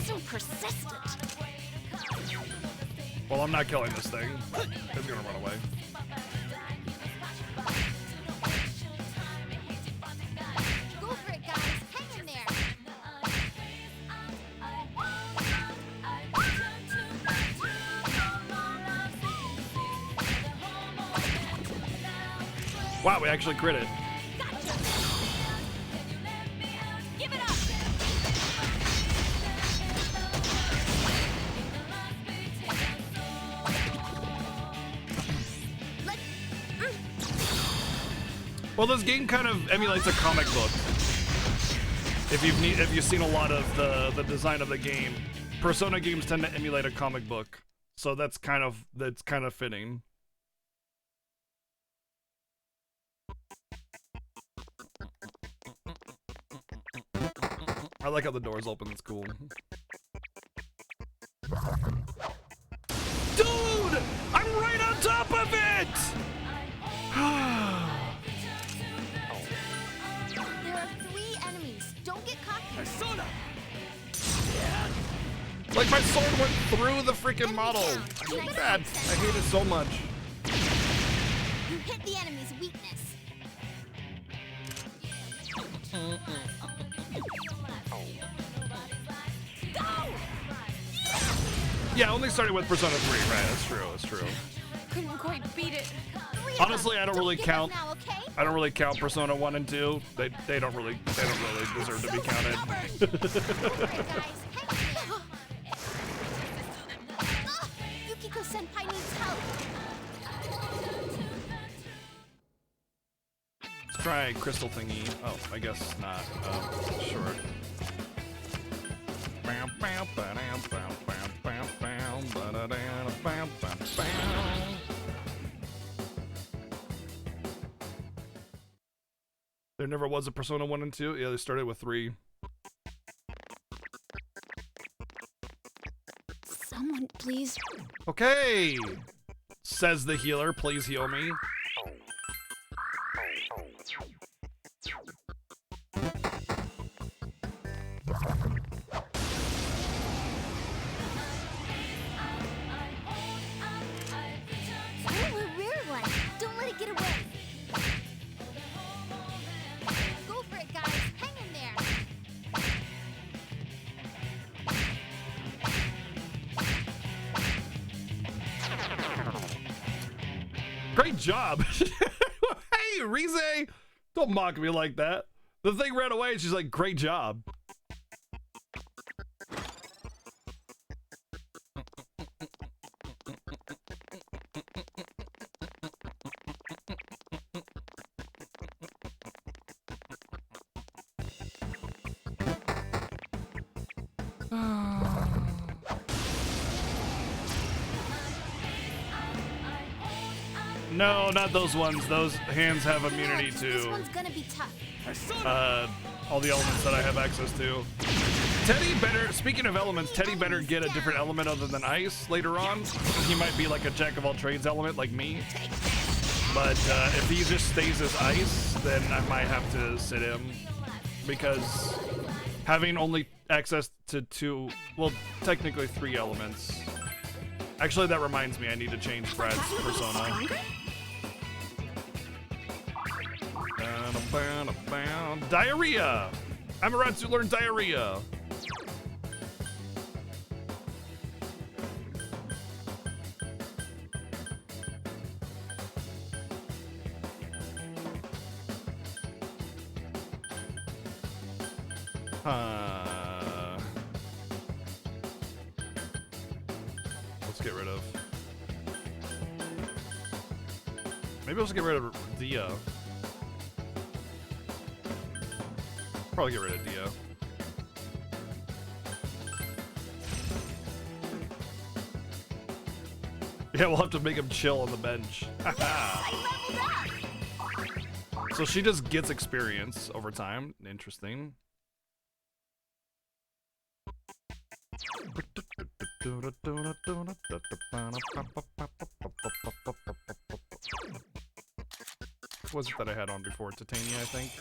So persistent. Well, I'm not killing this thing. It's gonna run away. Go for it, guys. Hang in there. Wow, we actually crit it. Give it up. Well, this game kind of emulates a comic book. If you've seen a lot of the design of the game, Persona games tend to emulate a comic book, so that's kind of fitting. I like how the doors open. It's cool. Dude, I'm right on top of it. There are 3 enemies. Don't get cocky. Like my sword went through the freaking model. I hate that. I hate it so much. You hit the enemy's weakness. Yeah, only started with Persona 3, right? That's true. That's true. Couldn't quite beat it. Honestly, I don't really count. Now, okay? I don't really count Persona 1 and 2. They don't really deserve to be counted. Yukiko Senpai needs help. Let's try crystal thingy. Oh, I guess not. Sure. There never was a Persona 1 and 2. Yeah, they started with 3. Someone, please. Okay, says the healer. Please heal me. Ooh, a rare one. Don't let it get away. Go for it, guys. Hang in there. Great job. Hey, Rize, don't mock me like that. The thing ran away and she's like, great job. No, not those ones. Those hands have immunity This to one's gonna be tough. all the elements that I have access to. Teddy better, speaking of elements, Teddy better get a different element other than ice later on. He might be like a jack of all trades element like me. But if he just stays as ice, then I might have to sit him. Because having only access to 2, well, technically 3 elements. Actually, that reminds me, I need to change Brad's persona. Diarrhea! Amaterasu learned diarrhea. Let's get rid of. Maybe let's get rid of Dia. Probably get rid of Dia. Yeah, we'll have to make him chill on the bench. So she just gets experience over time. Interesting. What was it that I had on before? Titania, I think.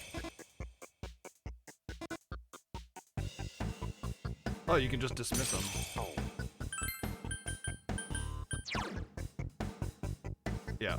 Oh, you can just dismiss them. Yeah.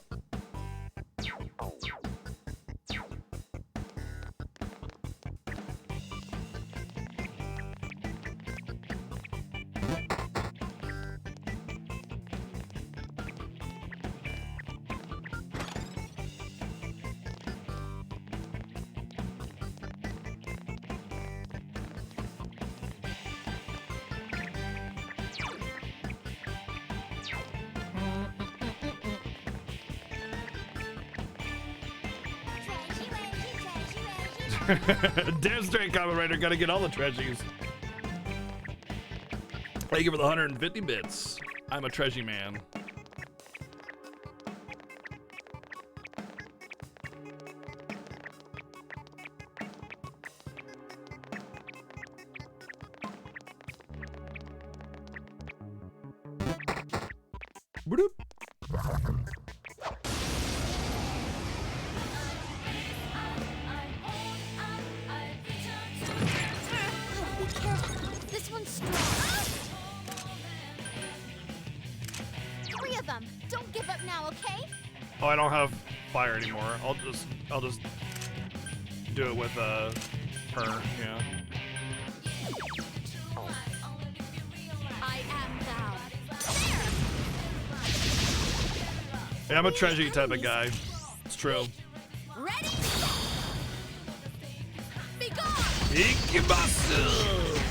Damn straight, comment writer. Gotta get all the treasures. Thank you for the 150 bits. I'm a treasure man. Boop. Be careful. This one's strong. 3 of them. Don't give up now, okay? Oh, I don't have fire anymore. I'll just do it with her. Yeah. I am thou. Yeah, I'm a treasure type of guy. It's true. Ready? Be gone! Ikimasu!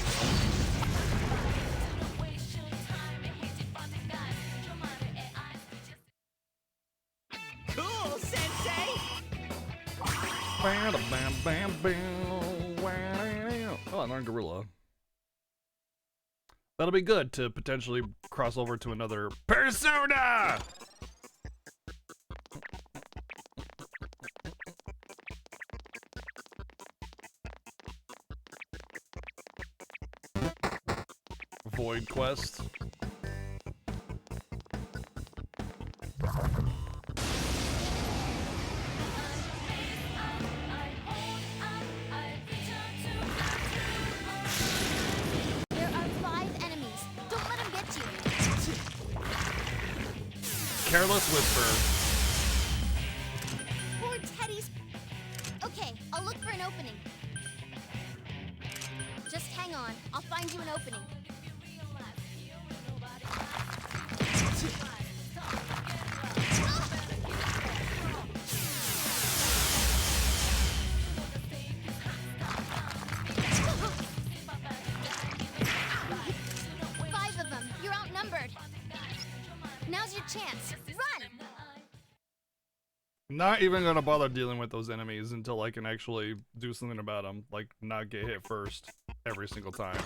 Cool, Sensei! Oh, I learned Gorilla. That'll be good to potentially cross over to another Persona! Void Quest. There are 5 enemies. Don't let them get you. Careless Whisper. Poor Teddy's. Okay, I'll look for an opening. Just hang on. I'll find you an opening. Five of them. You're outnumbered. Now's your chance. Run! Not even gonna bother dealing with those enemies until I can actually do something about them, like not get hit first every single time.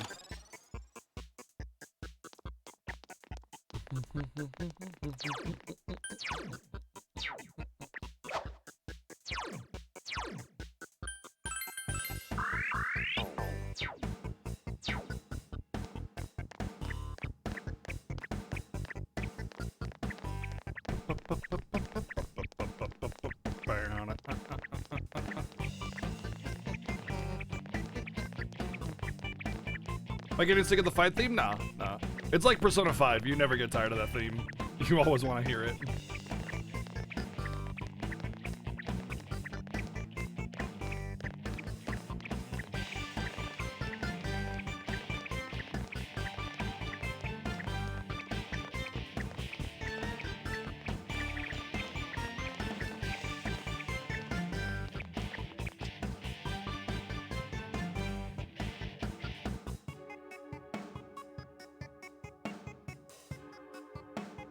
Am I getting sick of the fight theme? Nah, nah. It's like Persona 5. You never get tired of that theme. You always want to hear it.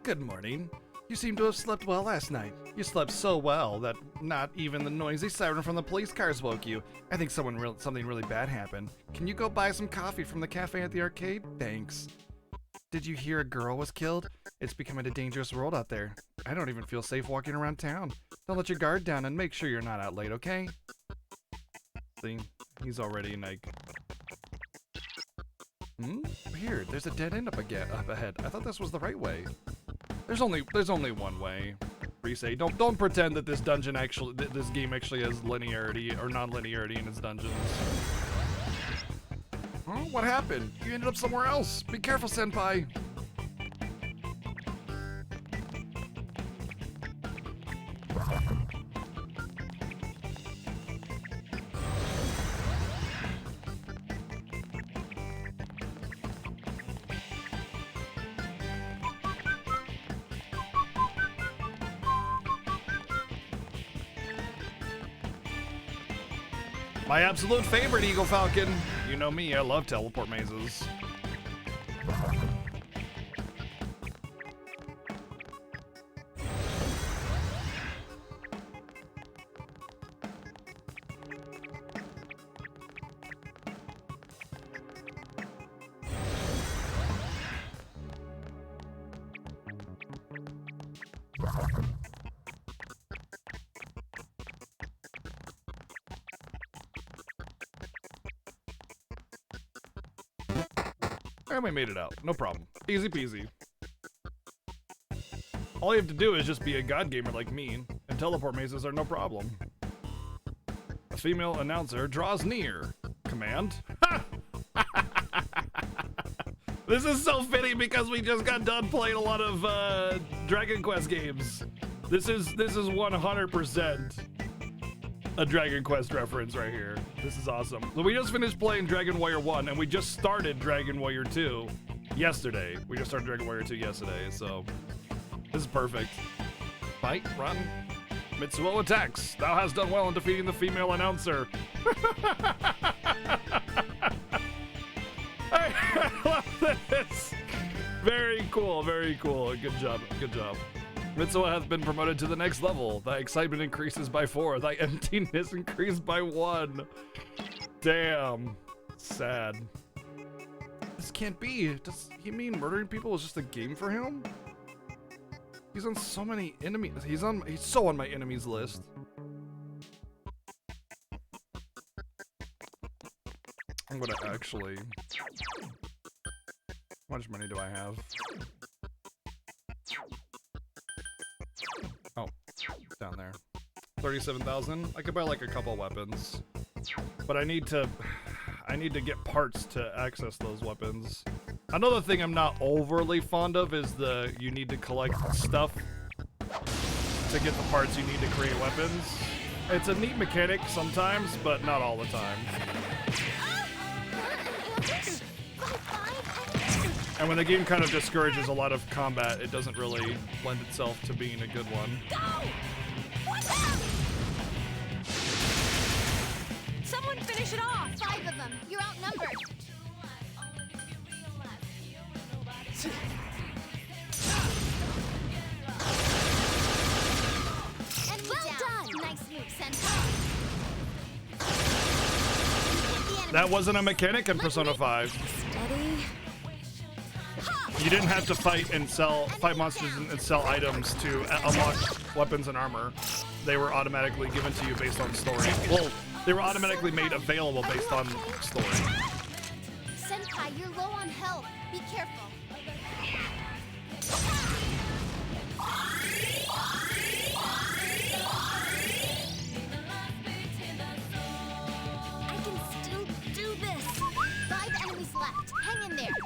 Good morning. You seem to have slept well last night. You slept so well that not even the noisy siren from the police cars woke you. I think something really bad happened. Can you go buy some coffee from the cafe at the arcade? Thanks. Did you hear a girl was killed? It's becoming a dangerous world out there. I don't even feel safe walking around town. Don't let your guard down and make sure you're not out late, okay? See? He's already like... Weird. There's a dead end up ahead. I thought this was the right way. There's only one way. Rise, don't pretend that this dungeon this game actually has linearity or non-linearity in its dungeons. Huh? What happened? You ended up somewhere else. Be careful, Senpai. My absolute favorite, Eagle Falcon. You know me, I love teleport mazes. And we made it out. No problem. Easy peasy. All you have to do is just be a god gamer like me, and teleport mazes are no problem. A female announcer draws near. Command. Ha! This is so fitting because we just got done playing a lot of Dragon Quest games. This is 100% a Dragon Quest reference right here. This is awesome. So we just finished playing Dragon Warrior 1, and we just started Dragon Warrior 2 yesterday. We just started Dragon Warrior 2 yesterday, so this is perfect. Fight, run. Mitsuo attacks. Thou hast done well in defeating the female announcer. I love this. Very cool, very cool. Good job, good job. Mitsuo has been promoted to the next level. Thy excitement increases by 4. Thy emptiness increased by 1. Damn. Sad. This can't be. Does he mean murdering people is just a game for him? He's on so many enemies. He's so on my enemies list. I'm gonna actually... How much money do I have? Oh, down there. 37,000. I could buy like a couple weapons, but I need to get parts to access those weapons. Another thing I'm not overly fond of is you need to collect stuff to get the parts you need to create weapons. It's a neat mechanic sometimes, but not all the time. And when the game kind of discourages a lot of combat, it doesn't really lend itself to being a good one. Go! Someone finish it off! 5 of them. You're outnumbered. And well done! Nice move, Senpai. That wasn't a mechanic in Persona 5. Steady. You didn't have to fight monsters and sell items to unlock weapons and armor. They were automatically given to you based on story. Well, they were automatically made available based on story. Senpai, you're low on health. Be careful. I can still do this. 5 enemies left. Hang in there.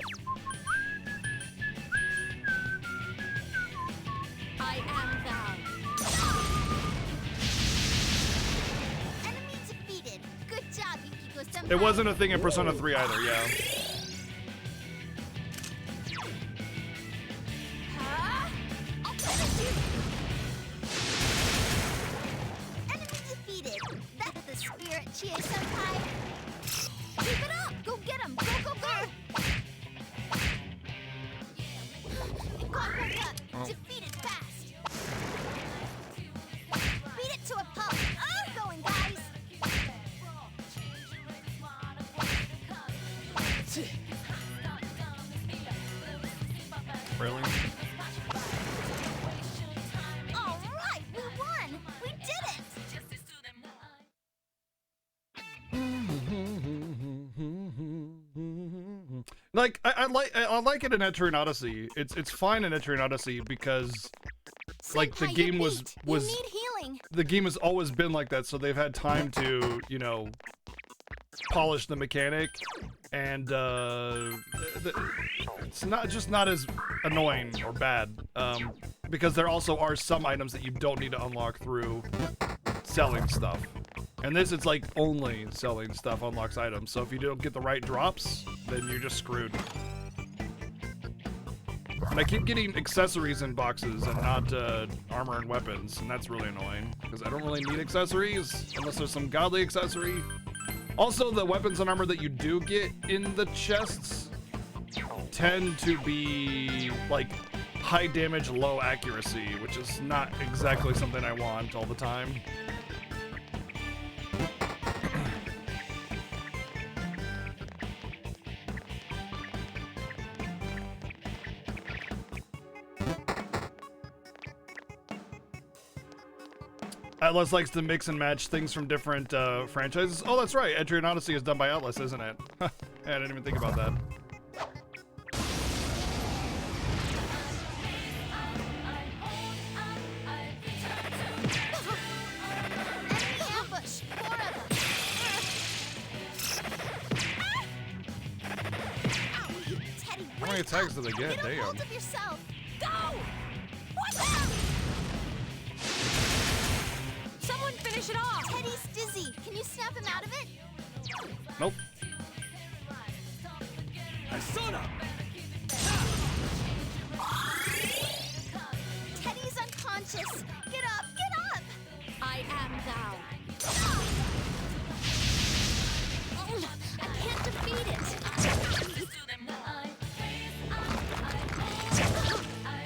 I am thou. Enemy defeated. Good job, Yukiko-senpai. It wasn't a thing in Persona 3 either, yeah. Huh? I'll finish you. Enemy defeated. That's the spirit, Chie-senpai. Keep it up. Go get him. Go, go, go. Conquer up. Oh. Defeated fast. Beat it to a pulp. I'm going, guys. Really? All right, we won. We did it. Like I like it in Etrian Odyssey. It's fine in Etrian Odyssey because like the Senpai, game you're was beat. You need healing. the game has always been like that, so they've had time to, you know, polish the mechanic, and it's not as annoying or bad, because there also are some items that you don't need to unlock through selling stuff. And this, it's like only selling stuff unlocks items. So if you don't get the right drops, then you're just screwed. And I keep getting accessories in boxes and not armor and weapons, and that's really annoying because I don't really need accessories unless there's some godly accessory. Also, the weapons and armor that you do get in the chests tend to be like high damage, low accuracy, which is not exactly something I want all the time. Atlas likes to mix and match things from different franchises. Oh, that's right. Etrian Odyssey is done by Atlas, isn't it? I didn't even think about that. Ambush! More of them! Ow, Teddy, How many wake attacks up! do they get? Get a Damn. hold of yourself! Go! Watch out! Someone finish it off! Teddy's dizzy. Can you snap him out of it? Nope. Teddy's unconscious. Get up! Get up! I am thou. Oh, I can't defeat it.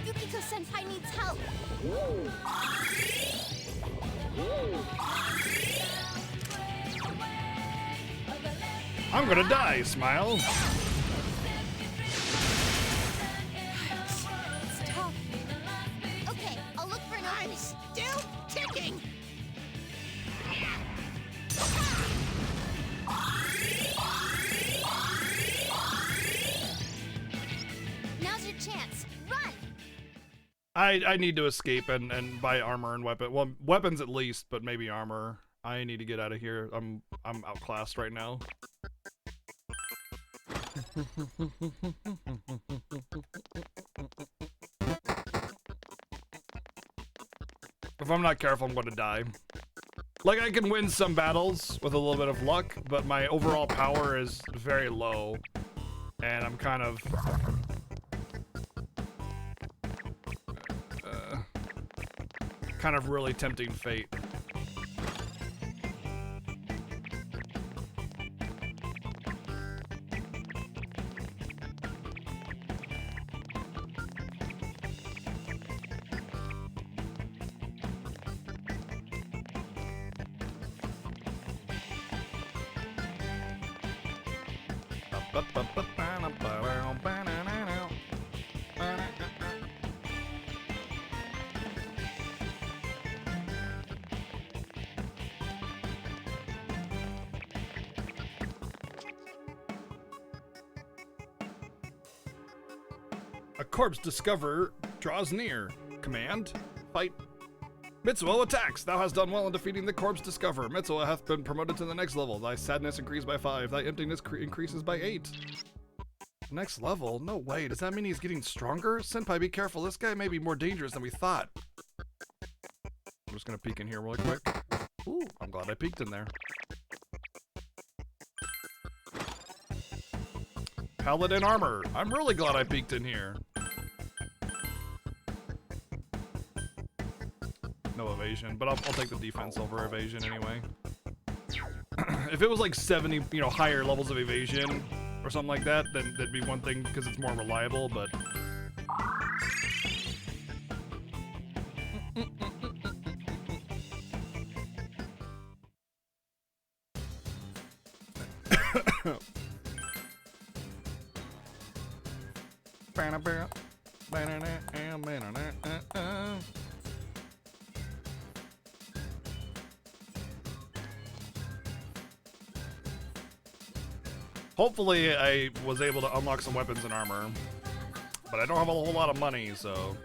Yukiko Senpai needs help. I'm gonna die, Smile. It's tough. Okay, I'll look for an opening. I'm still ticking. Now's your chance. Run! I need to escape and buy armor and weapon. Well, weapons at least, but maybe armor. I need to get out of here. I'm outclassed right now. If I'm not careful, I'm going to die. Like, I can win some battles with a little bit of luck, but my overall power is very low. And I'm kind of... kind of really tempting fate. A corpse discoverer draws near. Command, fight. Mitsuo attacks. Thou hast done well in defeating the corpse discoverer. Mitsuo hath been promoted to the next level. Thy sadness increased by 5. Thy emptiness increases by 8. Next level? No way. Does that mean he's getting stronger? Senpai, be careful. This guy may be more dangerous than we thought. I'm just gonna peek in here really quick. Ooh, I'm glad I peeked in there. Paladin armor. I'm really glad I peeked in here. No evasion, but I'll take the defense over evasion anyway. If it was like 70, higher levels of evasion or something like that, then that'd be one thing because it's more reliable, but... Hopefully I was able to unlock some weapons and armor, but I don't have a whole lot of money, so...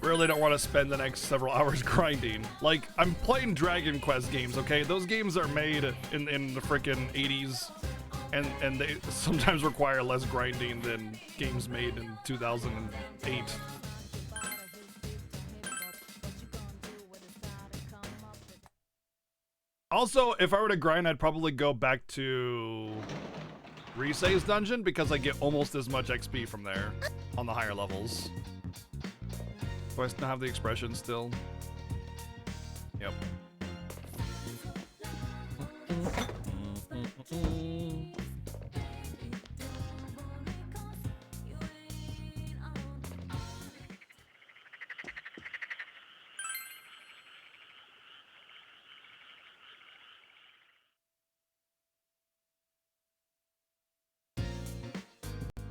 Really don't want to spend the next several hours grinding. Like, I'm playing Dragon Quest games, okay? Those games are made in the frickin' 80s, and they sometimes require less grinding than games made in 2008. Also, if I were to grind, I'd probably go back to Risei's dungeon because I get almost as much XP from there on the higher levels. Do I still have the expression still? Yep.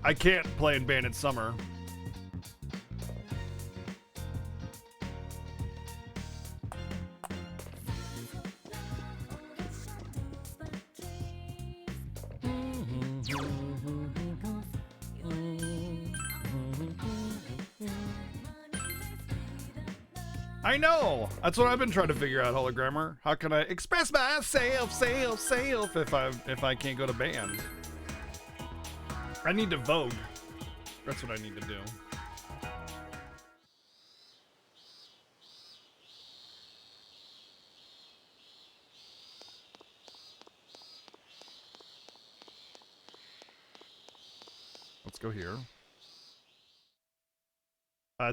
I can't play in Bandit Summer. I know! That's what I've been trying to figure out, Hologrammer. How can I express myself, if I can't go to band? I need to Vogue. That's what I need to do. Let's go here.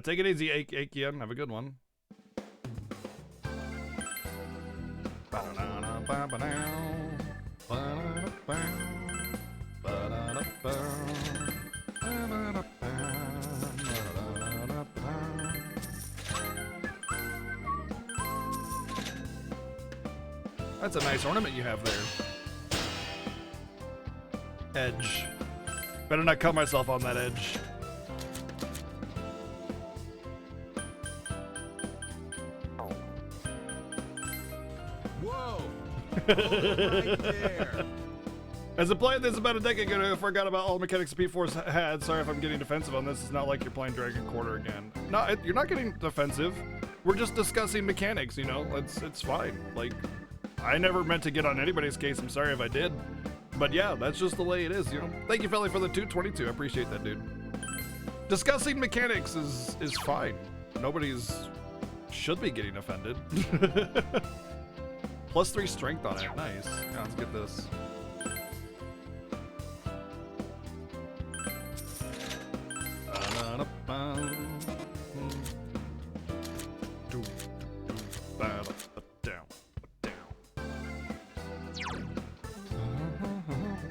Take it easy, Aikian. Have a good one. That's a nice ornament you have there. Edge. Better not cut myself on that edge. Whoa! Right there. As I played this about a decade ago, I forgot about all the mechanics P4's had. Sorry if I'm getting defensive on this. It's not like you're playing Dragon Quarter again. No, you're not getting defensive. We're just discussing mechanics, you know? It's fine. Like, I never meant to get on anybody's case. I'm sorry if I did. But yeah, that's just the way it is, you know? Thank you, Felly, for the 222. I appreciate that, dude. Discussing mechanics is fine. Nobody's should be getting offended. +3 strength on it. Nice. Yeah, let's get this.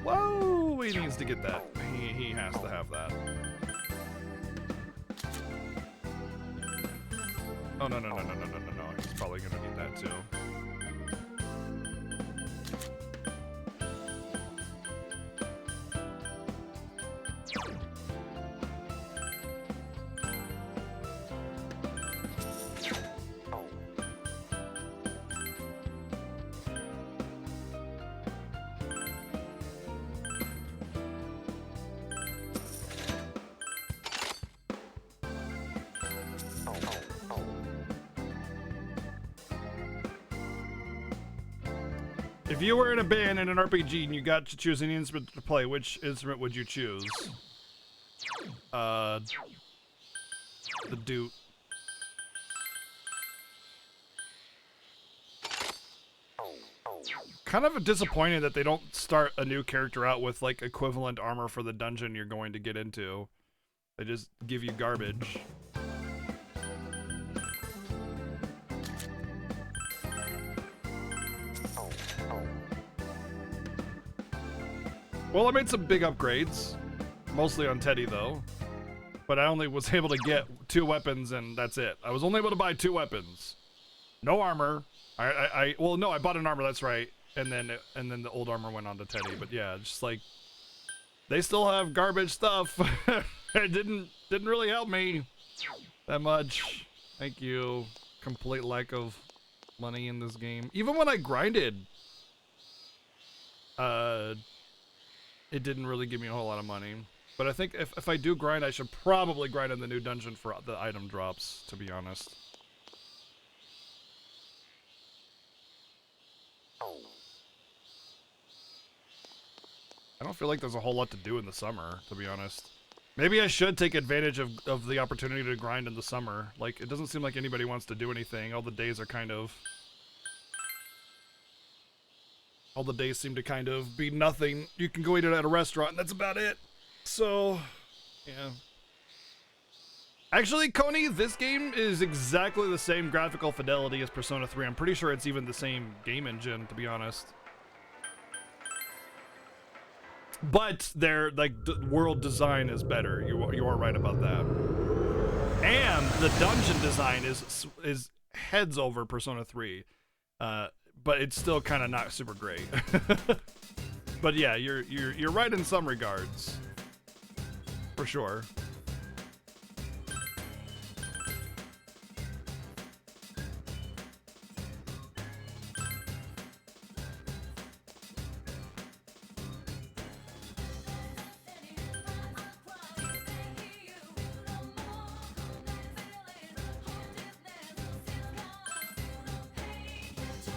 Whoa! He needs to get that. He has to have that. Oh, no. He's probably gonna need that too. If you were in a band in an RPG and you got to choose an instrument to play, which instrument would you choose? The Dute. Kind of disappointed that they don't start a new character out with like equivalent armor for the dungeon you're going to get into. They just give you garbage. Well, I made some big upgrades, mostly on Teddy though, but I only was able to get 2 weapons and that's it. I was only able to buy 2 weapons, no armor. Well, no, I bought an armor. That's right, and then the old armor went on to Teddy. But yeah, just like they still have garbage stuff. It didn't really help me that much. Thank you. Complete lack of money in this game. Even when I grinded, it didn't really give me a whole lot of money. but I think if I do grind, I should probably grind in the new dungeon for the item drops, to be honest. I don't feel like there's a whole lot to do in the summer, to be honest. Maybe I should take advantage of the opportunity to grind in the summer. Like, it doesn't seem like anybody wants to do anything. All the days are kind of... All the days seem to kind of be nothing. You can go eat it at a restaurant, and that's about it. So, yeah. Actually, Coney, this game is exactly the same graphical fidelity as Persona 3. I'm pretty sure it's even the same game engine, to be honest. But their world design is better. You are right about that. And the dungeon design is heads over Persona 3. But it's still kind of not super great. But yeah, you're right in some regards. For sure.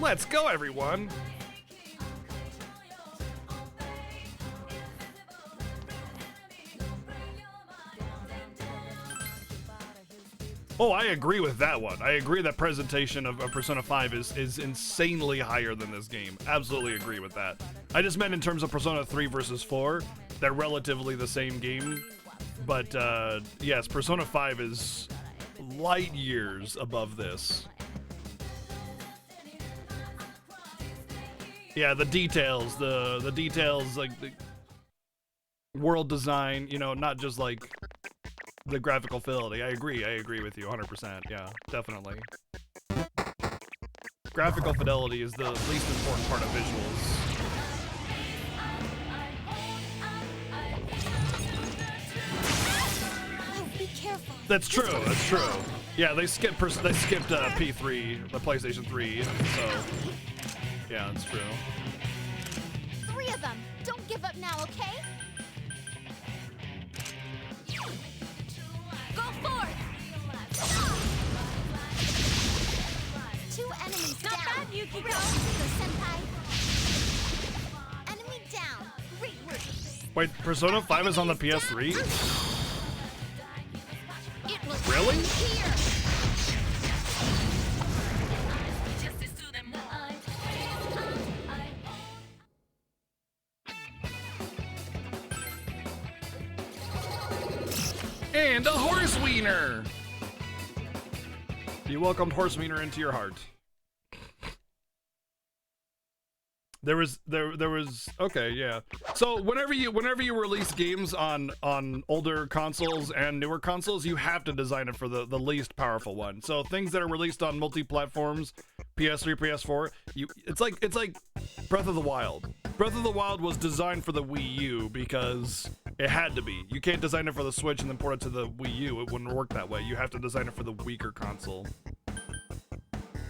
Let's go, everyone! Oh, I agree with that one. I agree that presentation of Persona 5 is insanely higher than this game. Absolutely agree with that. I just meant in terms of Persona 3 versus 4, they're relatively the same game. But, yes, Persona 5 is light years above this. Yeah, the details, the details, like the world design, you know, not just like the graphical fidelity. I agree with you 100%. Yeah, definitely. Graphical fidelity is the least important part of visuals. Oh, be careful. That's true. That's true. Yeah, they skipped P3, the PlayStation 3, so. Yeah, that's true. 3 of them. Don't give up now, okay? Go forth! 2 enemies Not down. bad, Yukiko. Great, Senpai. Enemy down. Great work. Wait, Persona 5 is on the PS3? It was Really? here. And a horse wiener! You welcomed horse wiener into your heart. There was okay, yeah. So whenever you release games on older consoles and newer consoles, you have to design it for the least powerful one. So things that are released on multi-platforms, PS3, PS4, it's like Breath of the Wild. Breath of the Wild was designed for the Wii U because it had to be. You can't design it for the Switch and then port it to the Wii U. It wouldn't work that way. You have to design it for the weaker console.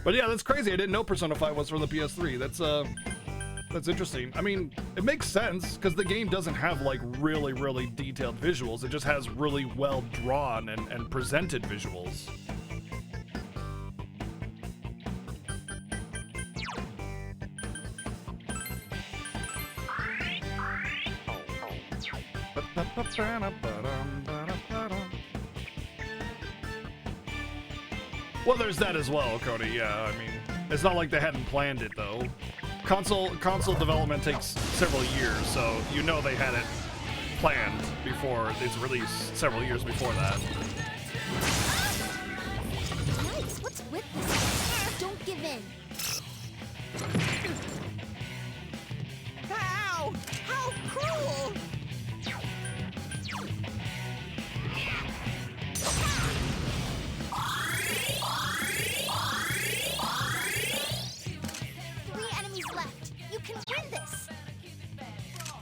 But yeah, that's crazy. I didn't know Persona 5 was for the PS3. That's interesting. I mean, it makes sense because the game doesn't have like really detailed visuals. It just has really well drawn and presented visuals. Well, there's that as well, Cody. Yeah, I mean, it's not like they hadn't planned it though. Console development takes several years, so you know they had it planned before its release several years before that.